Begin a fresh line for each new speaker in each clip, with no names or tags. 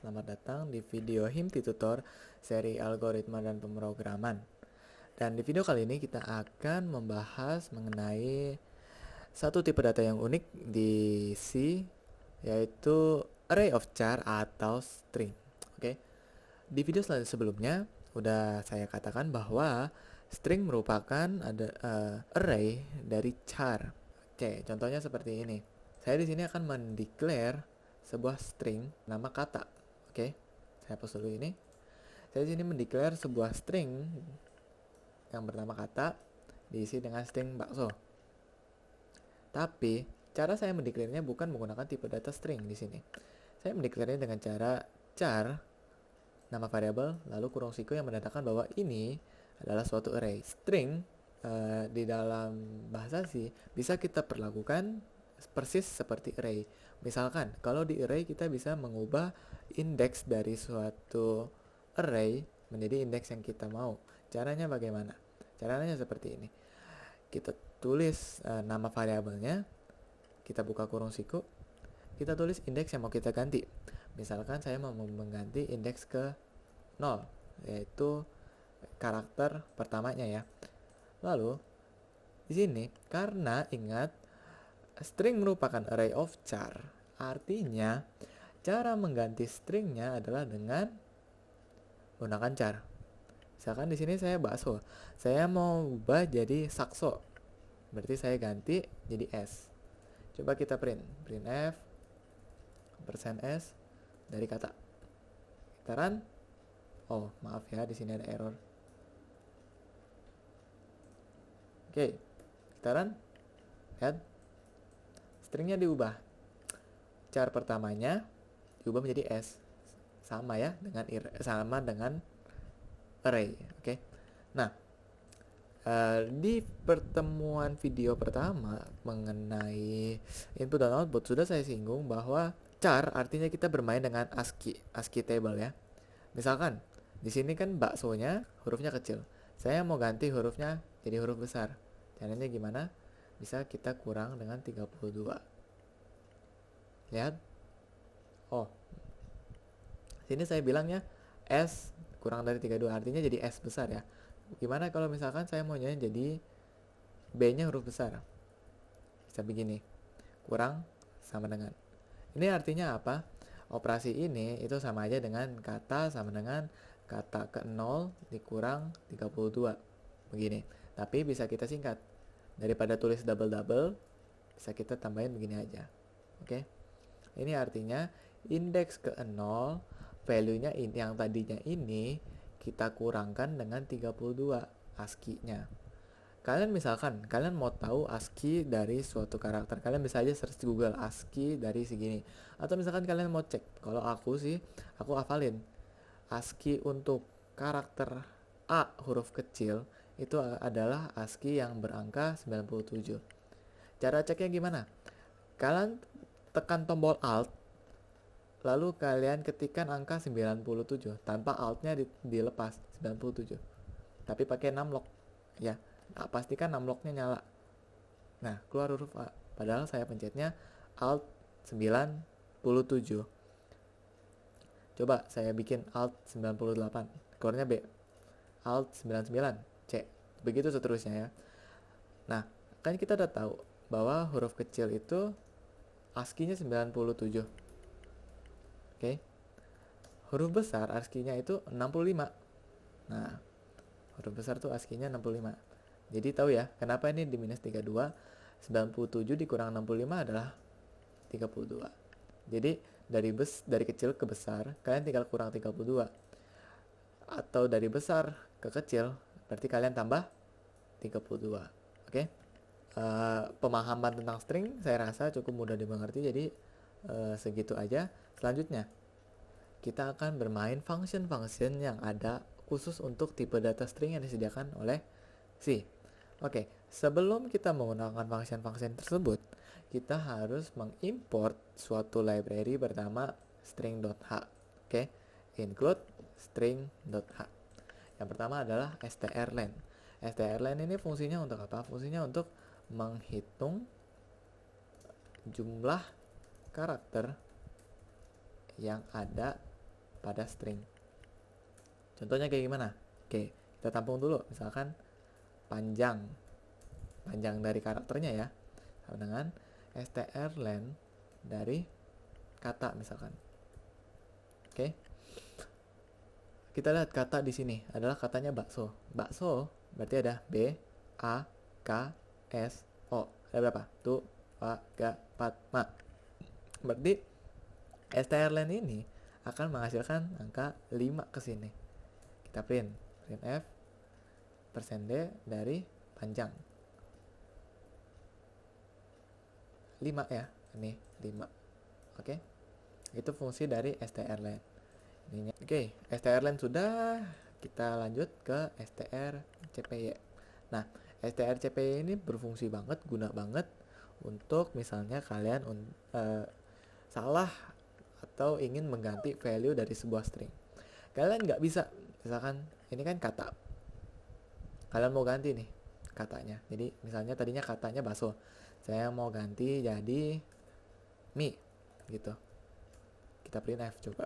selamat datang di video Himti Tutor seri algoritma dan pemrograman. Dan di video kali ini kita akan membahas mengenai satu tipe data yang unik di C, yaitu array of char atau string. Oke. Di video sebelumnya udah saya katakan bahwa string merupakan array dari char. Oke, contohnya seperti ini. Saya di sini akan mendeclare sebuah string nama kata. Oke, saya hapus dulu ini. Saya di sini mendeclare sebuah string yang bernama kata diisi dengan string bakso. Tapi cara saya mendeclare-nya bukan menggunakan tipe data string di sini. Saya mendeclare-nya dengan cara char nama variabel lalu kurung siku yang menandakan bahwa ini adalah suatu array. String di dalam bahasa C bisa kita perlakukan persis seperti array. Misalkan kalau di array kita bisa mengubah indeks dari suatu array menjadi indeks yang kita mau. Caranya bagaimana? Caranya seperti ini. Kita tulis nama variabelnya, kita buka kurung siku, kita tulis indeks yang mau kita ganti. Misalkan saya mau mengganti indeks ke 0, yaitu karakter pertamanya ya. Lalu di sini karena ingat string merupakan array of char, artinya cara mengganti stringnya adalah dengan menggunakan char. Misalkan di sini saya bakso, saya mau ubah jadi sakso, berarti saya ganti jadi s. Coba kita print f %s dari kata. Kita run. Oh maaf ya, di sini ada error. Oke, kita run. Lihat, stringnya diubah. Char pertamanya diubah menjadi s, sama ya dengan array. Oke. Nah, di pertemuan video pertama mengenai input dan output sudah saya singgung bahwa char artinya kita bermain dengan ASCII table ya. Misalkan di sini kan baksonya hurufnya kecil. Saya mau ganti hurufnya jadi huruf besar. Caranya gimana? Bisa kita kurang dengan 32. Lihat. Oh. Sini saya bilangnya S kurang dari 32, artinya jadi S besar ya. Gimana kalau misalkan saya maunya jadi B-nya huruf besar? Bisa begini. Kurang sama dengan. Ini artinya apa? Operasi ini itu sama aja dengan kata sama dengan kata ke 0 dikurang 32. Begini. Tapi bisa kita singkat. Daripada tulis double-double, bisa kita tambahin begini aja. Oke. Ini artinya indeks ke 0, value-nya yang tadinya ini kita kurangkan dengan 32 ASCII-nya. Kalian misalkan, kalian mau tahu ASCII dari suatu karakter, kalian bisa aja search di Google ASCII dari segini. Atau misalkan kalian mau cek, kalau aku hafalin. ASCII untuk karakter A huruf kecil itu adalah ASCII yang berangka 97. Cara ceknya gimana? Kalian tekan tombol Alt, lalu kalian ketikkan angka 97 tanpa Alt-nya dilepas 97. Tapi pakai numlock ya. Nah, pastikan numlock-nya nyala. Nah, keluar huruf A. Padahal saya pencetnya Alt 97. Coba saya bikin Alt 98. Keluarnya B. Alt 99. C. Begitu seterusnya ya. Nah, kan kita udah tahu bahwa huruf kecil itu ASCII-nya 97. Oke. Huruf besar ASCII-nya itu 65. Nah, huruf besar tuh ASCII-nya 65. Jadi tahu ya, kenapa ini di minus 32, 97 dikurang 65 adalah 32. Jadi dari kecil ke besar, kalian tinggal kurang 32. Atau dari besar ke kecil, berarti kalian tambah 32. Oke? Pemahaman tentang string saya rasa cukup mudah dimengerti, jadi segitu aja. Selanjutnya, kita akan bermain function-function yang ada khusus untuk tipe data string yang disediakan oleh C. Oke, sebelum kita menggunakan function-function tersebut, kita harus mengimport suatu library bernama string.h. Oke, include string.h. Yang pertama adalah strlen. Strlen ini fungsinya untuk apa? Fungsinya untuk menghitung jumlah karakter yang ada pada string. Contohnya kayak gimana? Oke, kita tampung dulu. Misalkan panjang dari karakternya ya, sama dengan strlen dari kata misalkan. Oke, kita lihat kata di sini adalah katanya bakso. Bakso berarti ada B, A, K, S, O. Ada berapa? 2, 3, 4, 5. Berarti strlen ini akan menghasilkan angka 5 ke sini. Kita print F %D dari panjang 5 ya, ini 5. Oke, itu fungsi dari strlen. Oke, strlen sudah, kita lanjut ke strcpy. Nah, strcpy ini berfungsi banget, guna banget untuk misalnya kalian salah atau ingin mengganti value dari sebuah string. Kalian nggak bisa, misalkan ini kan kata, kalian mau ganti nih katanya. Jadi misalnya tadinya katanya bakso, saya mau ganti jadi mie gitu. Kita print F coba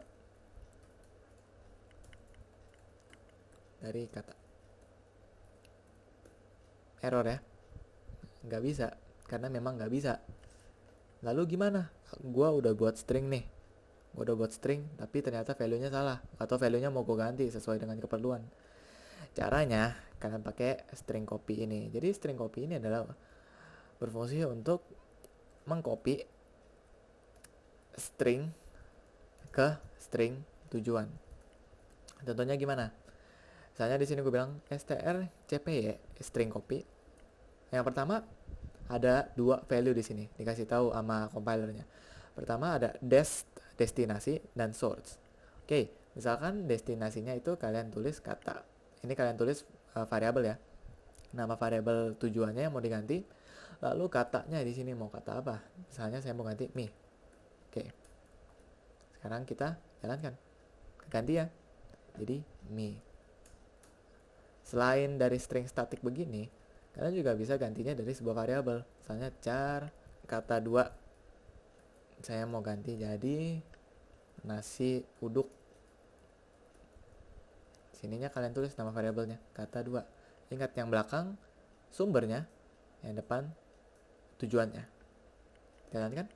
dari kata. Error ya, nggak bisa, karena memang nggak bisa. Lalu gimana? Gua udah buat string nih, tapi ternyata value-nya salah, atau value-nya mau gue ganti sesuai dengan keperluan. Caranya kalian pakai string copy ini. Jadi string copy ini adalah berfungsi untuk mengcopy string ke string tujuan. Contohnya gimana? Misalnya di sini gue bilang strcpy string copy. Yang pertama ada 2 value di sini, dikasih tahu sama compilernya. Pertama ada destinasi dan source. Oke, misalkan destinasinya itu kalian tulis kata. Ini kalian tulis variabel ya. Nama variabel tujuannya yang mau diganti. Lalu katanya di sini mau kata apa? Misalnya saya mau ganti mie. Oke. Sekarang kita jalankan. Ganti ya. Jadi mie. Selain dari string static begini, kalian juga bisa gantinya dari sebuah variabel. Misalnya char kata 2. Saya mau ganti jadi nasi uduk. Sininya kalian tulis nama variabelnya kata 2. Ingat yang belakang sumbernya, yang depan tujuannya. Jalan kan?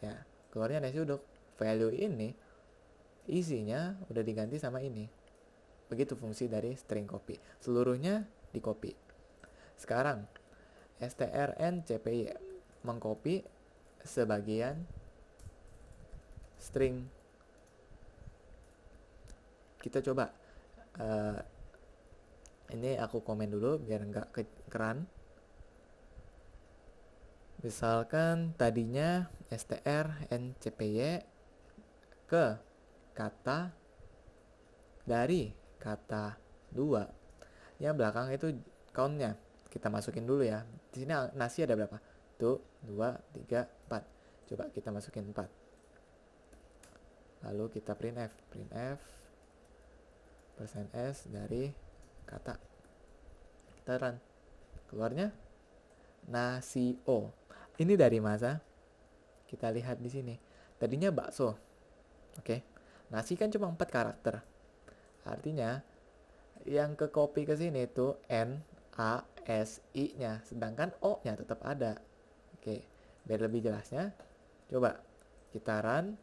Ya, keluarnya nasi uduk. Value ini isinya udah diganti sama ini. Begitu fungsi dari string copy. Seluruhnya di copy. Sekarang strncpy mengcopy sebagian string. Kita coba ini aku komen dulu biar nggak keran. Misalkan tadinya strncpy ke kata dari kata 2, yang belakang itu countnya kita masukin dulu ya. Di sini nasi ada berapa? Tuh 2, 3, 4. Coba kita masukin 4. Lalu kita print F %s dari kata. Kita run. Keluarnya nasi o. Ini dari masa? Kita lihat di sini. Tadinya bakso. Oke. Nasi kan cuma 4 karakter. Artinya yang ke copy ke sini itu N, A, S, I-nya, sedangkan O-nya tetap ada. Oke, biar lebih jelasnya, coba kita run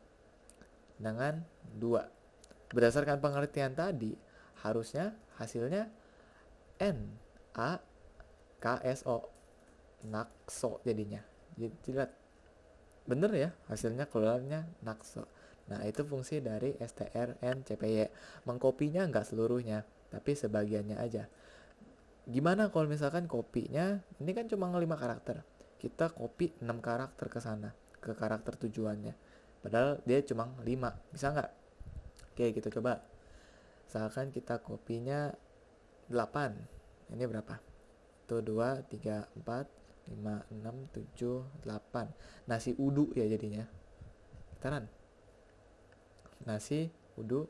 dengan 2. Berdasarkan pengertian tadi, harusnya hasilnya N, A, K, S, O. Nakso jadinya. Jadi lihat, bener ya hasilnya, keluarnya nakso. Nah, itu fungsi dari strncpy. Mengkopinya nggak seluruhnya, tapi sebagiannya aja. Gimana kalau misalkan kopinya, ini kan cuma 5 karakter. Kita copy 6 karakter ke sana, ke karakter tujuannya. Padahal dia cuma 5. Bisa nggak? Oke, kita coba. Misalkan kita kopinya 8. Ini berapa? Itu 2, 3, 4, 5, 6, 7, 8. Nasi uduk ya jadinya. Kita run. Nasi uduk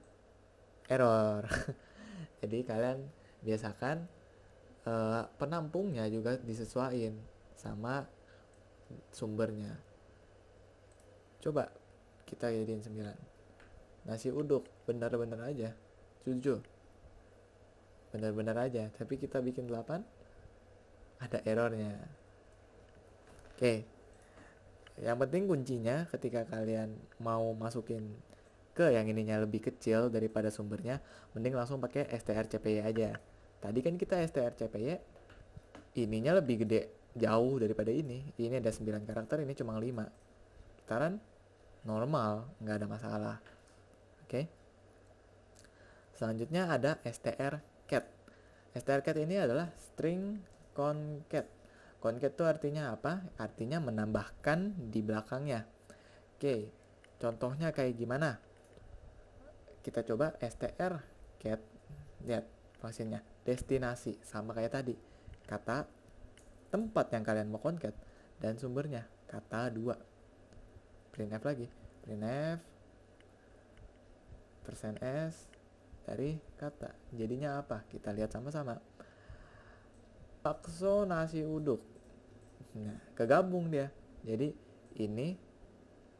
error. Jadi kalian biasakan penampungnya juga disesuaikan sama sumbernya. Coba kita jadiin 9. nasi uduk, bener-bener aja, 7, bener-bener aja. Tapi kita bikin 8, ada errornya. Oke, yang penting kuncinya ketika kalian mau masukin ke yang ininya lebih kecil daripada sumbernya, mending langsung pakai strcpy aja. Tadi kan kita strcpy ininya lebih gede jauh daripada ini ada 9 karakter, ini cuma 5. Sekarang normal, nggak ada masalah. Oke. Selanjutnya ada strcat. Strcat ini adalah string concat. Concat itu artinya apa? Artinya menambahkan di belakangnya. Oke, contohnya kayak gimana? Kita coba strcat. Lihat fungsinya, destinasi, sama kayak tadi. Kata tempat yang kalian mau concat dan sumbernya kata 2. Printf lagi, printf %s dari kata. Jadinya apa? Kita lihat sama-sama. Bakso nasi uduk. Nah, kegabung dia. Jadi ini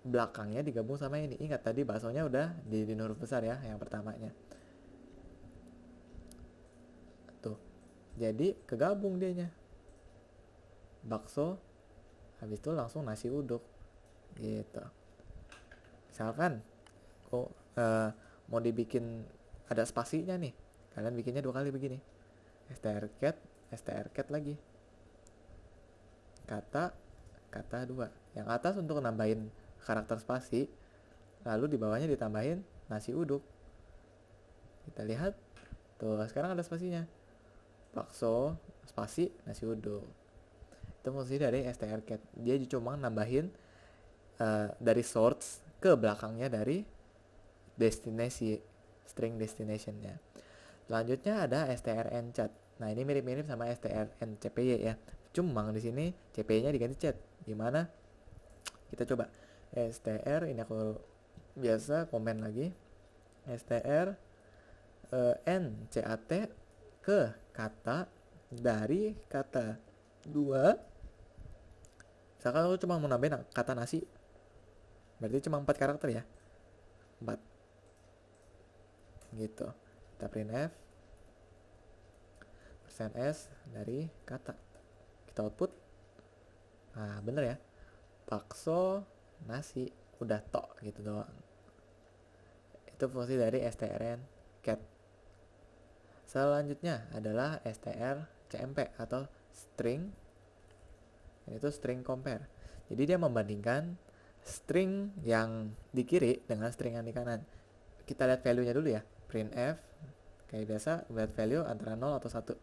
belakangnya digabung sama ini. Ingat tadi baksonya udah di huruf besar ya, yang pertamanya. Tuh. Jadi kegabung dianya. Bakso, habis itu langsung nasi uduk. Gitu. Misalkan mau dibikin ada spasinya nih, kalian bikinnya 2 kali begini, strcat lagi, kata 2. Yang atas untuk nambahin karakter spasi, lalu di bawahnya ditambahin nasi uduk. Kita lihat tuh, sekarang ada spasinya, bakso spasi nasi uduk. Itu fungsi dari strcat. Dia cuma nambahin dari source ke belakangnya dari destinasi, string destinationnya. Selanjutnya ada strnchat. Nah, ini mirip-mirip sama strncpy ya. Cuma di sini cpy-nya diganti chat. Gimana? Kita coba. Str, ini aku biasa komen lagi. Str ncat ke kata dari kata 2. Misalkan aku cuma mau nambahin kata nasi, berarti cuma 4 karakter ya, 4 gitu. Kita printf %s dari kata, kita output. Nah, bener ya, bakso nasi, udah tok gitu doang. Itu fungsi dari strncat. Selanjutnya adalah strcmp atau string, itu string compare. Jadi dia membandingkan string yang di kiri dengan string yang di kanan. Kita lihat value-nya dulu ya. Printf kayak biasa, lihat value antara 0 atau 1.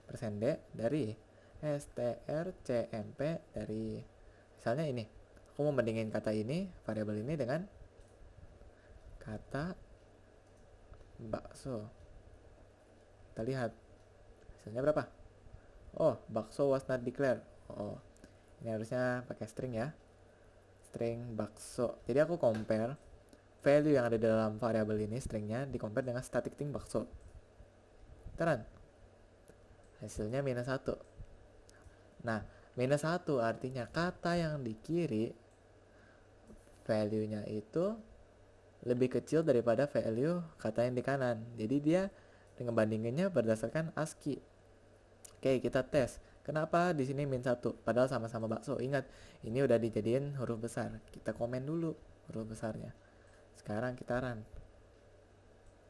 %d dari strcmp dari, misalnya ini, aku mau bandingin kata ini, variabel ini dengan kata bakso. Kita lihat hasilnya berapa. Oh, bakso was not declared. Oh, ini harusnya pakai string ya, string bakso. Jadi aku compare value yang ada di dalam variabel ini, stringnya, di compare dengan static thing bakso. Teran, hasilnya -1. Nah, -1 artinya kata yang di kiri value-nya itu lebih kecil daripada value kata yang di kanan. Jadi dia dengan bandingannya berdasarkan ASCII. Oke, kita tes. Kenapa di sini -1 padahal sama-sama bakso? Ingat, ini udah dijadiin huruf besar. Kita komen dulu huruf besarnya. Sekarang kita run.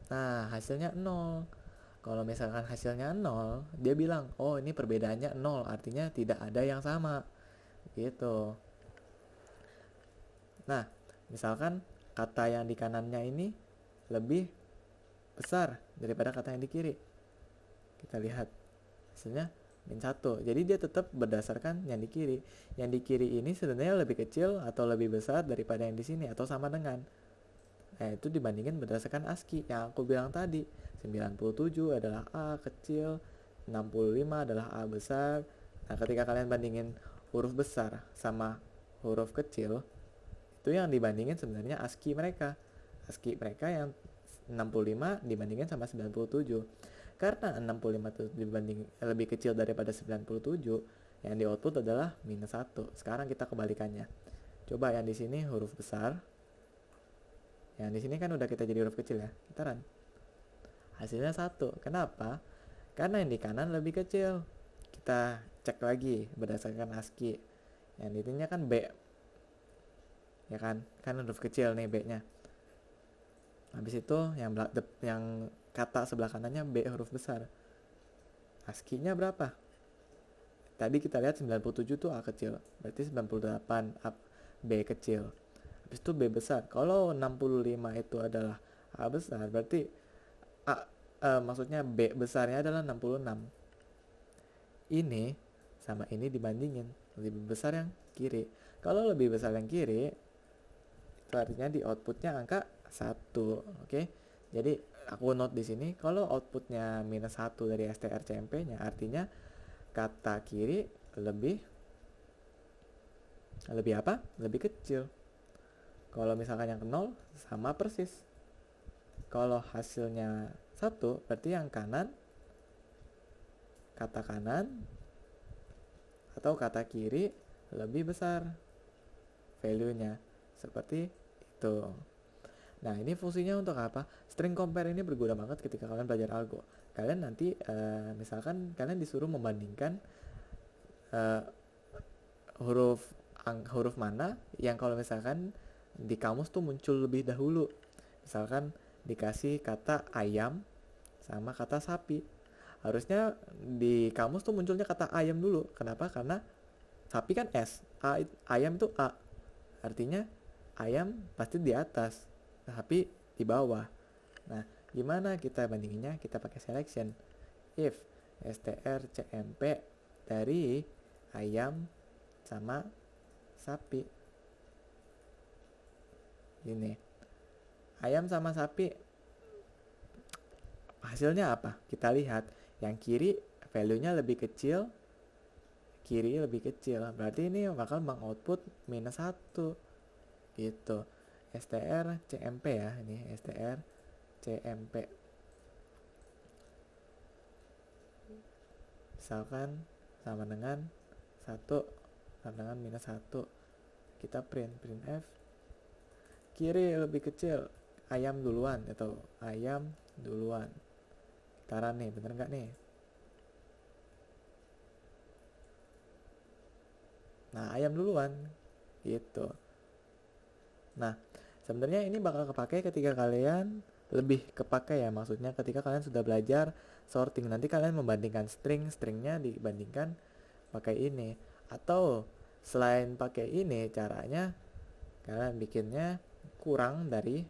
Nah, hasilnya 0. Kalau misalkan hasilnya 0, dia bilang, oh ini perbedaannya 0, artinya tidak ada yang sama. Gitu. Nah, misalkan kata yang di kanannya ini lebih besar daripada kata yang di kiri. Kita lihat hasilnya -1. Jadi dia tetap berdasarkan yang di kiri. Yang di kiri ini sebenarnya lebih kecil atau lebih besar daripada yang di sini atau sama dengan. Nah, itu dibandingin berdasarkan ASCII yang aku bilang tadi. 97 adalah A kecil, 65 adalah A besar. Nah, ketika kalian bandingin huruf besar sama huruf kecil, itu yang dibandingin sebenarnya ASCII mereka. ASCII mereka yang 65 dibandingin sama 97. Karena 65 itu dibanding lebih kecil daripada 97, yang di output adalah -1. Sekarang kita kebalikannya. Coba yang di sini huruf besar, Yang di sini kan udah kita jadi huruf kecil ya. Kita run. Hasilnya 1. Kenapa? Karena yang di kanan lebih kecil. Kita cek lagi berdasarkan ASCII. Yang di ininya kan B. Ya kan? Kan huruf kecil nih B-nya. Habis itu yang kata sebelah kanannya B huruf besar. ASCII-nya berapa? Tadi kita lihat 97 tuh A kecil. Berarti 98 B kecil. Habis itu B besar. Kalau 65 itu adalah A besar, berarti maksudnya B besarnya adalah 66. Ini sama ini dibandingin, lebih besar yang kiri. Kalau lebih besar yang kiri, itu artinya di outputnya angka 1. Oke. Jadi aku note di sini, kalau outputnya minus 1 dari strcmp-nya, artinya kata kiri lebih apa? Lebih kecil. Kalau misalkan yang 0 sama persis. Kalau hasilnya 1 berarti yang kanan, kata kanan atau kata kiri lebih besar value-nya. Seperti itu. Nah, ini fungsinya untuk apa? String compare ini berguna banget ketika kalian belajar algo. Kalian nanti misalkan kalian disuruh membandingkan huruf mana yang kalau misalkan di kamus tuh muncul lebih dahulu. Misalkan dikasih kata ayam sama kata sapi. Harusnya di kamus tuh munculnya kata ayam dulu. Kenapa? Karena sapi kan S, ayam itu A. Artinya ayam pasti di atas, sapi di bawah. Nah, gimana kita bandinginnya? Kita pakai selection. If strcmp dari ayam sama sapi. Ini. Ayam sama sapi hasilnya apa? Kita lihat. Yang kiri value-nya lebih kecil. Kiri lebih kecil. Berarti ini bakal mengoutput minus 1. Gitu. strcmp ya. Ini strcmp. Misalkan sama dengan 1 sama dengan minus 1. Kita printf. Kiri lebih kecil. Ayam duluan atau ayam duluan. Kita run nih, bener nggak nih? Nah, ayam duluan gitu. Nah, sebenarnya ini bakal kepake ketika kalian lebih kepake ya, maksudnya ketika kalian sudah belajar sorting. Nanti kalian membandingkan stringnya dibandingkan pakai ini. Atau selain pakai ini, caranya kalian bikinnya kurang dari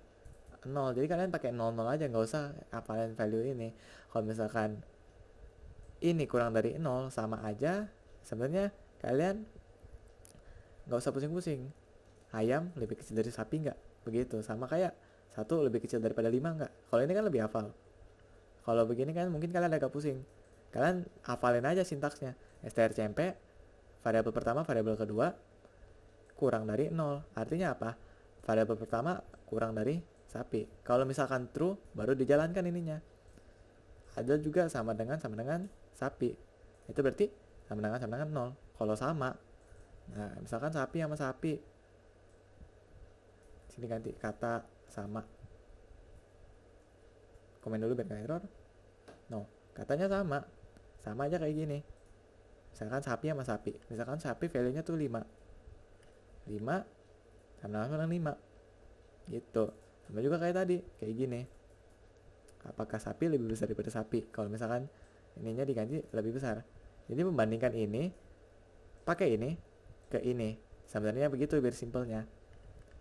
0. Jadi kalian pakai 00 aja, nggak usah hafalin value ini. Kalau misalkan ini kurang dari 0 sama aja, sebenarnya kalian nggak usah pusing-pusing. Ayam lebih kecil dari sapi nggak? Begitu. Sama kayak 1 lebih kecil daripada 5 nggak? Kalau ini kan lebih hafal. Kalau begini kan mungkin kalian agak pusing. Kalian hafalin aja sintaksnya. strcmp variabel pertama, variabel kedua kurang dari 0. Artinya apa? Variabel pertama kurang dari sapi. Kalau misalkan true, baru dijalankan ininya. Ada juga sama dengan sapi. Itu berarti sama dengan 0. Kalau sama, nah misalkan sapi sama sapi, sini ganti kata sama. Komen dulu biar gak error. No, katanya sama aja kayak gini. Misalkan sapi sama sapi. Misalkan sapi value-nya tuh 5 sama dengan 5 gitu. Sama juga kayak tadi, kayak gini. Apakah sapi lebih besar daripada sapi? Kalau misalkan ininya diganti lebih besar. Jadi membandingkan ini pakai ini ke ini. Sebenarnya begitu biar simpelnya.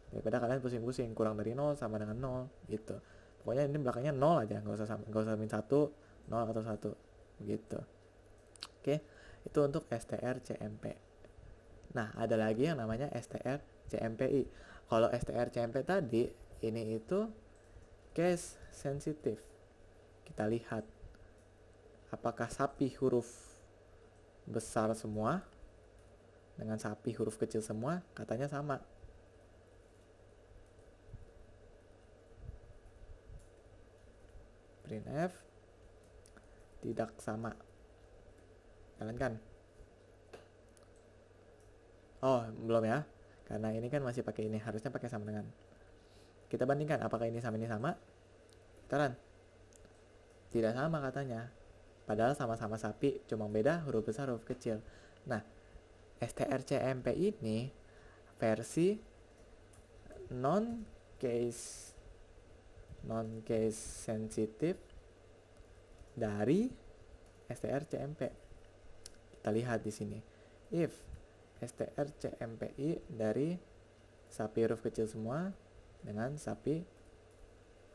Daripada kalian pusing-pusing kurang dari 0 sama dengan 0 gitu. Pokoknya ini belakangnya 0 aja, enggak usah min 1, 0 atau 1 begitu. Oke, itu untuk strcmp. Nah, ada lagi yang namanya strcmpi. Kalau strcmp tadi ini itu case sensitive. Kita lihat apakah sapi huruf besar semua dengan sapi huruf kecil semua, katanya sama. Printf tidak sama. Jalankan. Oh, belum ya. Karena ini kan masih pakai ini, harusnya pakai sama dengan. Kita bandingkan apakah ini sama. Kita run. Tidak sama katanya. Padahal sama-sama sapi, cuma beda huruf besar huruf kecil. Nah, strcmp ini versi non case sensitif dari strcmp. Kita lihat di sini. If strcmpi dari sapi huruf kecil semua dengan sapi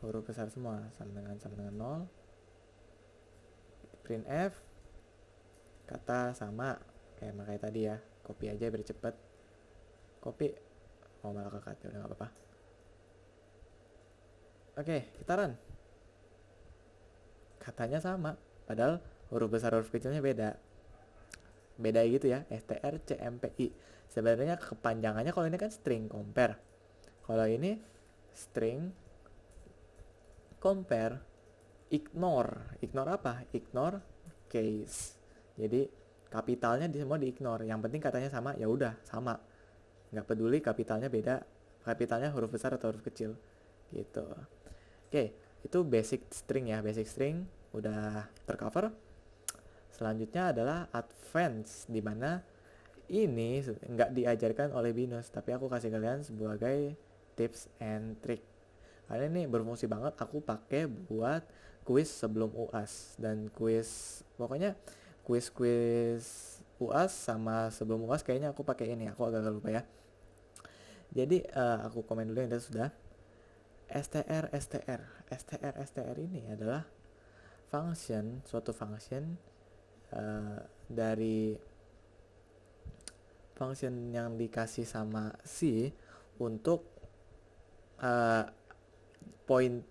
huruf besar semua sama dengan 0, printf kata sama kayak tadi ya, copy aja biar cepet, copy, malah kekat, udah nggak apa-apa. Oke, kita run. Katanya sama, padahal huruf besar huruf kecilnya beda gitu ya. strcmpi sebenarnya kepanjangannya kalau ini kan string compare, kalau ini string compare ignore apa? Ignore case. Jadi kapitalnya semua di ignore. Yang penting katanya sama, ya udah sama. Nggak peduli kapitalnya beda, kapitalnya huruf besar atau huruf kecil. Gitu. Oke, itu basic string ya. Basic string udah tercover. Selanjutnya adalah advance, di mana ini nggak diajarkan oleh Binus, tapi aku kasih kalian sebagai tips and trick. Karena ini berfungsi banget, aku pakai buat kuis sebelum UAS dan pokoknya kuis UAS sama sebelum UAS kayaknya aku pakai ini, aku agak lupa ya. Jadi aku komen dulu yang tadi sudah. str ini adalah suatu function dari function yang dikasih sama C untuk point.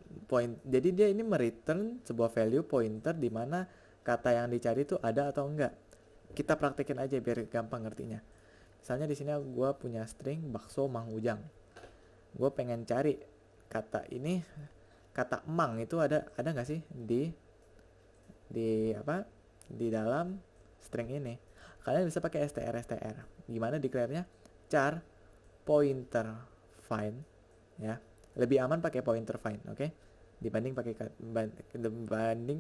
Jadi dia ini mereturn sebuah value pointer di mana kata yang dicari itu ada atau enggak. Kita praktekin aja biar gampang ngertinya. Misalnya di sini gue punya string bakso Mang Ujang. Gue pengen cari kata ini, kata Mang itu ada nggak sih di dalam string ini. Kalian bisa pakai str. Gimana declare-nya? Char pointer find ya. Lebih aman pakai pointer find, oke? Dibanding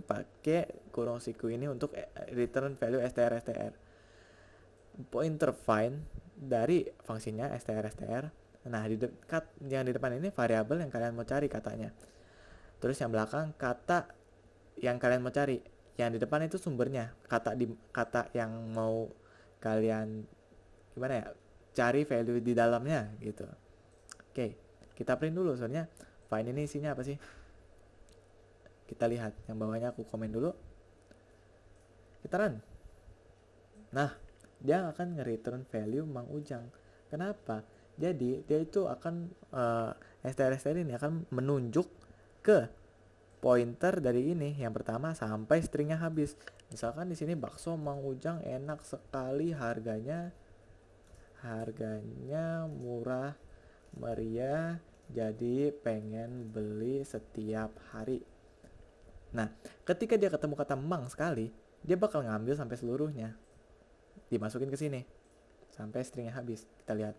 pakai kurung siku ini untuk return value str. Pointer find dari fungsinya str. Nah, yang di depan ini variabel yang kalian mau cari katanya. Terus yang belakang kata yang kalian mau cari. Yang di depan itu sumbernya, kata yang mau kalian cari value di dalamnya gitu. Oke, kita print dulu soalnya find ini isinya apa sih. Kita lihat yang bawahnya, aku komen dulu, kita run. Nah, dia akan nge-return value Mang Ujang. Kenapa? Jadi dia itu akan str ini akan menunjuk ke pointer dari ini yang pertama sampai stringnya habis. Misalkan di sini bakso Mang Ujang enak sekali, harganya murah meriah, jadi pengen beli setiap hari. Nah, ketika dia ketemu kata Mang sekali, dia bakal ngambil sampai seluruhnya, dimasukin ke sini sampai stringnya habis. Kita lihat,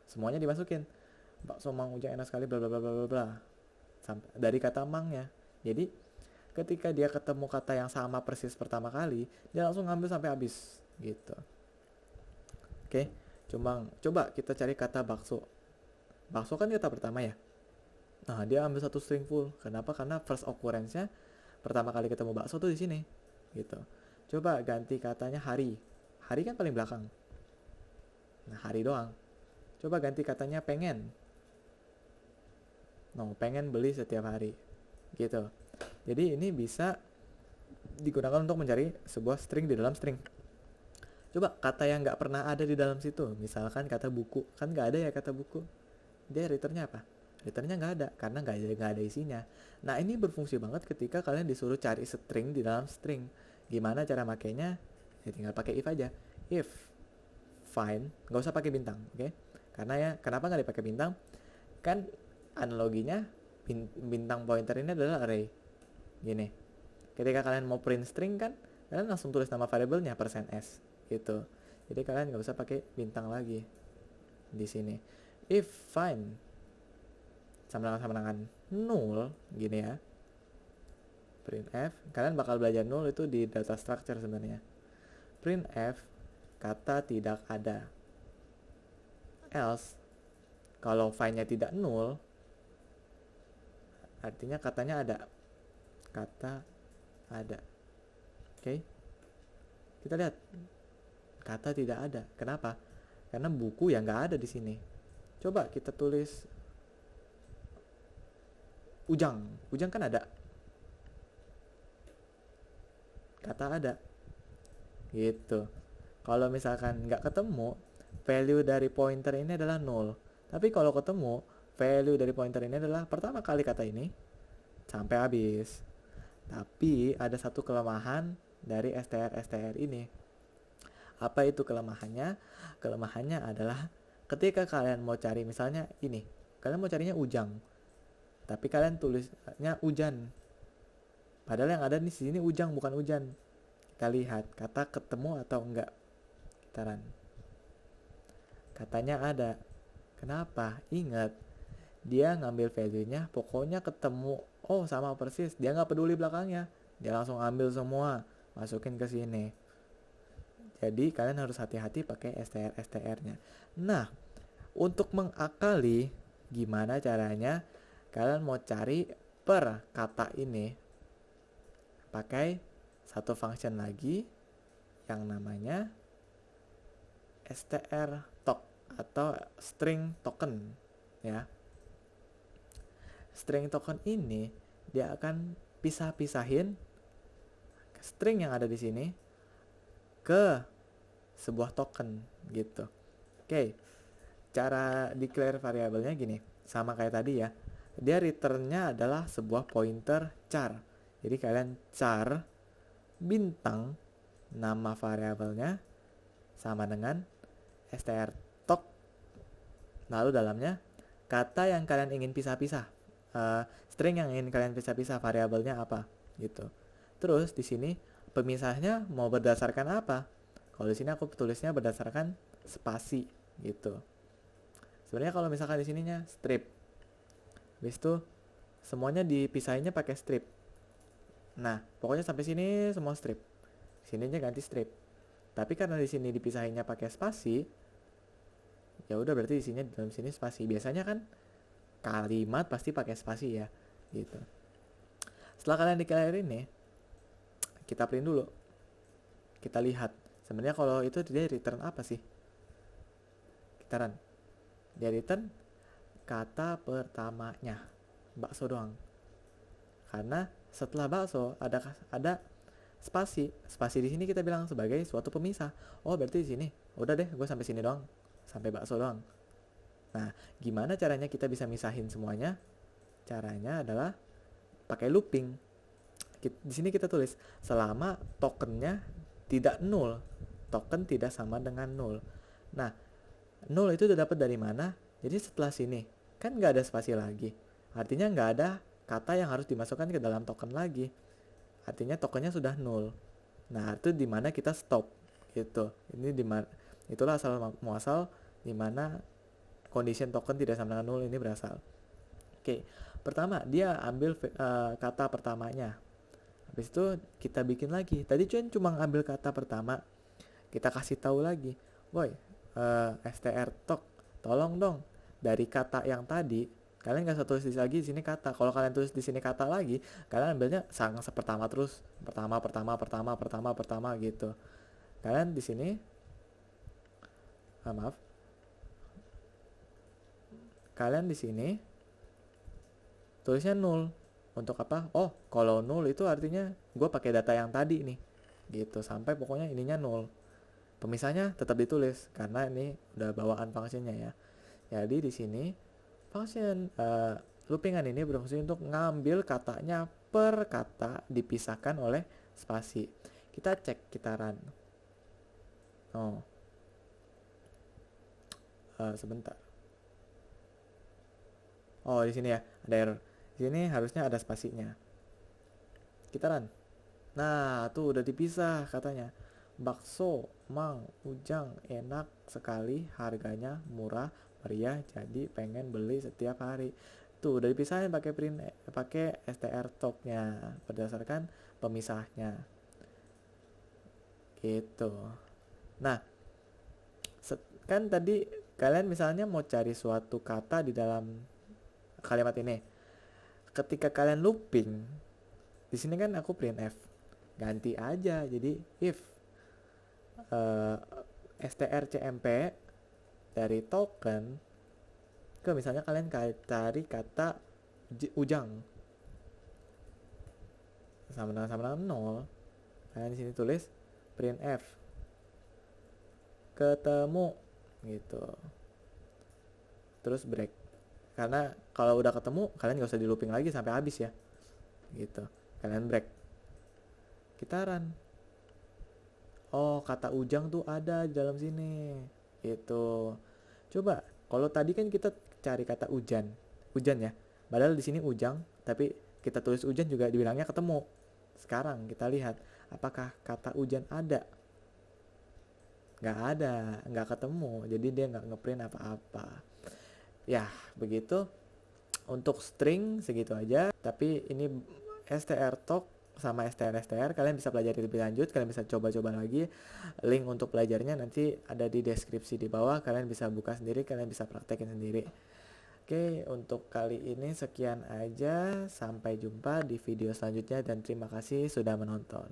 semuanya dimasukin. Bakso Mang Ujang enak sekali bla bla bla bla bla sampai dari kata Mangnya. Jadi ketika dia ketemu kata yang sama persis pertama kali, dia langsung ngambil sampai habis gitu. Oke, coba kita cari kata bakso. Bakso kan kata pertama ya. Nah, dia ambil satu string full. Kenapa? Karena first occurrence-nya pertama kali ketemu bakso tuh di sini gitu. Coba ganti katanya hari. Hari kan paling belakang. Nah, hari doang. Coba ganti katanya pengen. Pengen beli setiap hari. Gitu. Jadi ini bisa digunakan untuk mencari sebuah string di dalam string. Coba kata yang nggak pernah ada di dalam situ, misalkan kata buku, kan nggak ada ya kata buku. Dia returnnya apa? Returnnya nggak ada karena nggak ada isinya. Nah, ini berfungsi banget ketika kalian disuruh cari string di dalam string. Gimana cara makainya? Ya tinggal pakai if aja. If find, nggak usah pakai bintang, oke? Karena ya, kenapa nggak dipakai bintang? Kan analoginya bintang pointer ini adalah array. Gini, ketika kalian mau print string kan, kalian langsung tulis nama variabelnya %s gitu. Jadi kalian nggak usah pakai bintang lagi di sini. If find sama dengan 0 gini ya. Printf, kalian bakal belajar 0 itu di data structure sebenarnya. Printf kata tidak ada. Else kalau file-nya tidak 0 artinya katanya ada. Kata ada. Oke. Kita lihat. Kata tidak ada. Kenapa? Karena buku yang nggak ada di sini. Coba kita tulis Ujang. Ujang kan ada. Kata ada. Gitu. Kalau misalkan nggak ketemu, value dari pointer ini adalah 0. Tapi kalau ketemu, value dari pointer ini adalah pertama kali kata ini sampai habis. Tapi ada satu kelemahan dari str ini. Apa itu kelemahannya? Kelemahannya adalah ketika kalian mau cari misalnya ini, kalian mau carinya Ujang, tapi kalian tulisnya Ujan. Padahal yang ada di sini Ujang bukan Ujan. Kita lihat kata ketemu atau enggak. Kita run. Katanya ada. Kenapa? Ingat, dia ngambil value-nya pokoknya ketemu. Oh, sama persis. Dia nggak peduli belakangnya. Dia langsung ambil semua, masukin ke sini. Jadi kalian harus hati-hati pakai str-nya. Nah, untuk mengakali gimana caranya kalian mau cari per kata ini, pakai satu function lagi yang namanya strToken atau string token ya. String token ini dia akan pisah-pisahin string yang ada di sini ke sebuah token gitu. Oke. Cara declare variabelnya gini, sama kayak tadi ya. Dia returnnya adalah sebuah pointer char. Jadi kalian char bintang nama variabelnya sama dengan strToken, lalu dalamnya kata yang kalian ingin pisah-pisah, string yang ingin kalian pisah-pisah, variabelnya apa gitu. Terus di sini pemisahnya mau berdasarkan apa? Kalau di sini aku tulisnya berdasarkan spasi gitu. Sebenarnya kalau misalkan di sininya strip, habis itu semuanya dipisahinnya pakai strip. Nah, pokoknya sampai sini semua strip. Sininya ganti strip. Tapi karena di sini dipisahinnya pakai spasi, ya udah berarti di sini dalam sini spasi. Biasanya kan kalimat pasti pakai spasi ya, gitu. Setelah kalian declare ini, kita print dulu. Kita lihat. Sebenarnya kalau itu dia return apa sih? Kita run. Dia return kata pertamanya. Bakso doang. Karena setelah bakso ada spasi. Spasi di sini kita bilang sebagai suatu pemisah. Oh, berarti di sini. Udah deh, gue sampai sini doang. Sampai bakso doang. Nah, gimana caranya kita bisa misahin semuanya? Caranya adalah pakai looping. Di sini kita tulis selama tokennya tidak 0. Token tidak sama dengan 0. Nah, 0 itu udah dapat dari mana? Jadi setelah sini kan nggak ada spasi lagi. Artinya nggak ada kata yang harus dimasukkan ke dalam token lagi. Artinya tokennya sudah 0. Nah, itu di mana kita stop gitu. Ini di mana itulah asal muasal di mana condition token tidak sama dengan 0 ini berasal. Oke, pertama dia ambil kata pertamanya. Habis itu kita bikin lagi. Tadi cuma ambil kata pertama. Kita kasih tahu lagi, "Boy, strToken, tolong dong dari kata yang tadi kalian nggak usah tulis lagi di sini kata. Kalau kalian tulis di sini kata lagi, kalian ambilnya sang pertama terus, pertama gitu. Kalian di sini, maaf, kalian di sini tulisnya 0. Untuk apa? Oh, kalau 0 itu artinya gue pakai data yang tadi nih, gitu. Sampai pokoknya ininya 0. Pemisahnya tetap ditulis karena ini udah bawaan fungsinya ya. Jadi di sini function loopingan ini berfungsi untuk ngambil katanya per kata dipisahkan oleh spasi. Kita cek, kita run. Oh, sebentar. Oh, di sini ya ada error. Di sini harusnya ada spasinya. Kita run. Nah, tuh udah dipisah katanya. Bakso, Mang, Ujang, enak sekali, harganya murah, meriah, jadi pengen beli setiap hari. Tuh udah dipisahin pakai str talk-nya berdasarkan pemisahnya gitu. Nah, kan tadi kalian misalnya mau cari suatu kata di dalam kalimat ini. Ketika kalian looping, di sini kan aku printf. Ganti aja jadi if strcmp dari token ke misalnya kalian cari kata ujang sama dengan 0, kalian di sini tulis printf ketemu gitu, terus break. Karena kalau udah ketemu kalian gak usah di looping lagi sampai habis ya gitu, kalian break, kita run. Oh, kata ujang tuh ada di dalam sini gitu. Coba kalau tadi kan kita cari kata hujan ya, padahal di sini ujang tapi kita tulis hujan juga dibilangnya ketemu. Sekarang kita lihat apakah kata hujan ada. Nggak ada, nggak ketemu, jadi dia nggak ngeprint apa-apa ya. Begitu untuk string, segitu aja. Tapi ini str talk sama str kalian bisa pelajari lebih lanjut, kalian bisa coba-coba lagi. Link untuk belajarnya nanti ada di deskripsi di bawah, kalian bisa buka sendiri, kalian bisa praktekin sendiri. Oke, untuk kali ini sekian aja, sampai jumpa di video selanjutnya dan terima kasih sudah menonton.